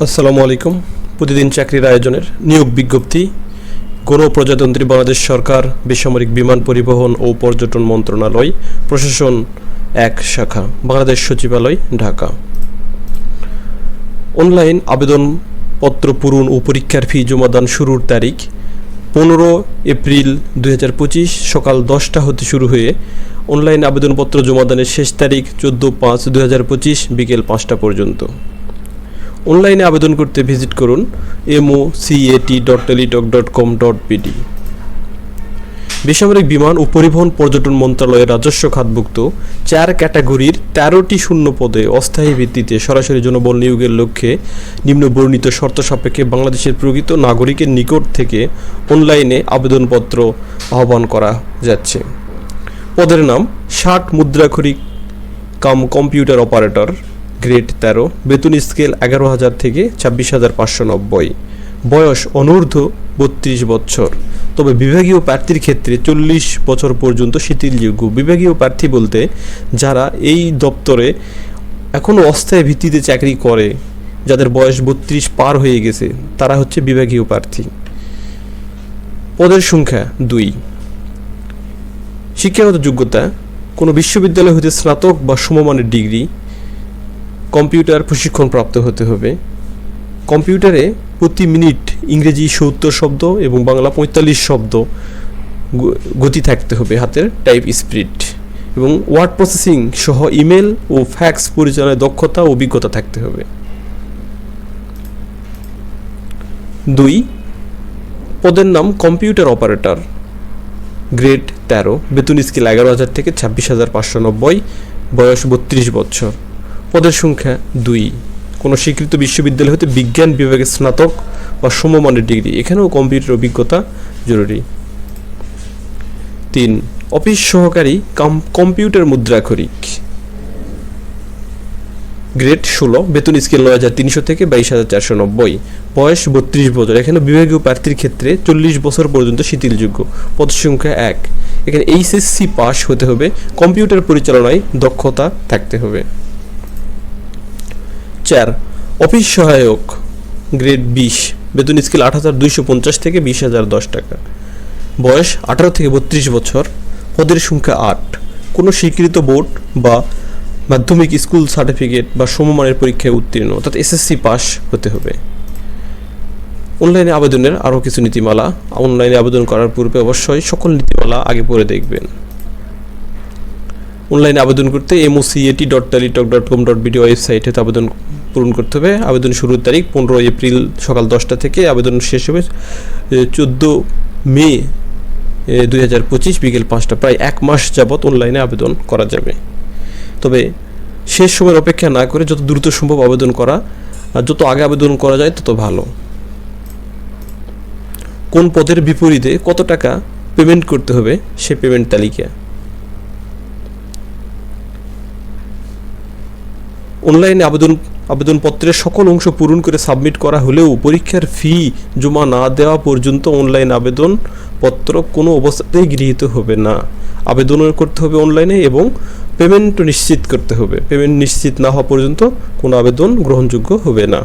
আসসালামু আলাইকুম। প্রতিদিন চাকরির আয়োজনের নিয়োগ বিজ্ঞপ্তি গণপ্রজাতন্ত্রী বাংলাদেশ সরকার বেসামরিক বিমান পরিবহন ও পর্যটন মন্ত্রণালয় প্রশাসন ১ শাখা বাংলাদেশ সচিবালয় ঢাকা। অনলাইন আবেদনপত্র পূরণ ও পরীক্ষার ফি জমাদান শুরুর তারিখ ১৫ এপ্রিল ২০২৫ সকাল ১০টা হতে শুরু হয়ে অনলাইন আবেদনপত্র জমাদানের শেষ তারিখ ১৪/৫/২০২৫ বিকেল ৫টা পর্যন্ত। অনলাইনে আবেদন করতে ভিজিট করুন mocat.teletalk.com.pd। বেসামরিক বিমান ও পরিবহন পর্যটন মন্ত্রণালয়ের রাজস্ব খাতভুক্ত ৪ ক্যাটাগরির ১৩টি শূন্য পদে অস্থায়ী ভিত্তিতে সরাসরি জনবল নিয়োগের লক্ষ্যে নিম্ন বর্ণিত শর্ত সাপেক্ষে বাংলাদেশের প্রকৃত নাগরিকের নিকট থেকে অনলাইনে আবেদনপত্র আহ্বান করা যাচ্ছে। পদের নাম ৬০ মুদ্রাক্ষরিক কম্পিউটার অপারেটর, গ্রেড ১৩, বেতন স্কেল ১১,০০০ থেকে ২৬,৫৯০। বয়স অনূর্ধ্ব ৩২ বছর, তবে বিভাগীয় প্রার্থীর ক্ষেত্রে ৪০ বছর পর্যন্ত শিথিলযোগ্য। বিভাগীয় প্রার্থী বলতে যারা এই দপ্তরে এখনও অস্থায়ী ভিত্তিতে চাকরি করে, যাদের বয়স ৩২ পার হয়ে গেছে, তারা হচ্ছে বিভাগীয় প্রার্থী। পদের সংখ্যা ২। শিক্ষাগত যোগ্যতা কোনো বিশ্ববিদ্যালয় হতে স্নাতক বা সমমানের ডিগ্রি, কম্পিউটার প্রশিক্ষণ প্রাপ্ত হতে হবে। কম্পিউটারে প্রতি মিনিট ইংরেজি ৭০ শব্দ এবং বাংলা ৪৫ শব্দ গতি থাকতে হবে, হাতের টাইপ স্পিড, এবং ওয়ার্ড প্রসেসিং সহ ইমেল ও ফ্যাক্স পরিচালনায় দক্ষতা ও অভিজ্ঞতা থাকতে হবে। ২। পদের নাম কম্পিউটার অপারেটর, গ্রেড ১৩, বেতন স্কেল ১১,০০০ থেকে ২৬,৫৯০, বয়স ৩২ বছর। পদের সংখ্যা ২। কোনো স্বীকৃত বিশ্ববিদ্যালয় হতে বিজ্ঞান বিভাগে স্নাতক বা সমমানের ডিগ্রি, এখানেও কম্পিউটার অভিজ্ঞতা জরুরি। ৩। অফিস সহকারী কম্পিউটার মুদ্রাক্ষরিক, গ্রেড ১৬, বেতন স্কেল ৯,৩০০ থেকে ২২,৪৯০, বয়স ৩২ বছর। এখানে বিভাগীয় প্রার্থীর ক্ষেত্রে ৪০ বছর পর্যন্ত শিথিলযোগ্য। পদ সংখ্যা ১। এখানে HSC পাস হতে হবে, কম্পিউটার পরিচালনায় দক্ষতা থাকতে হবে। ৪। অফিস সহায়ক, গ্রেড ২০, বেতন স্কেল ৮,২৫০ থেকে ২০,০১০ টাকা, বয়স ১৮ থেকে ৩২ বছর। পদের সংখ্যা ৮। কোনো স্বীকৃত বোর্ড বা মাধ্যমিক স্কুল সার্টিফিকেট বা সমমানের পরীক্ষায় উত্তীর্ণ, অর্থাৎ SSC পাস হতে হবে। অনলাইনে আবেদনের আরও কিছু নীতিমালা। অনলাইনে আবেদন করার পূর্বে অবশ্যই সকল নীতিমালা আগে পড়ে দেখবেন। অনলাইনে আবেদন করতে mocat.teletalk.com.pd ওয়েবসাইট হতে আবেদন পূরণ করতে হবে। আবেদন শুরুর তারিখ ১৫ এপ্রিল সকাল ১০টা থেকে, আবেদন শেষ হবে ১৪ মে ২০২৫ বিকেল ৫টা। প্রায় ১ মাস যাবৎ অনলাইনে আবেদন করা যাবে। তবে শেষ সময়ের অপেক্ষা না করে যত দ্রুত সম্ভব আবেদন করা, আর যত আগে আবেদন করা যায় তত ভালো। কোন পদের বিপরীতে কত টাকা পেমেন্ট করতে হবে সে পেমেন্ট তালিকা। অনলাইনে আবেদনপত্রের সকল অংশ পূরণ করে সাবমিট করা হলেও পরীক্ষার ফি জমা না দেওয়া পর্যন্ত অনলাইন আবেদনপত্র কোনো অবস্থাতেই গৃহীত হবে না। আবেদন করতে হবে অনলাইনে এবং পেমেন্ট নিশ্চিত করতে হবে। পেমেন্ট নিশ্চিত না হওয়া পর্যন্ত কোনো আবেদন গ্রহণযোগ্য হবে না।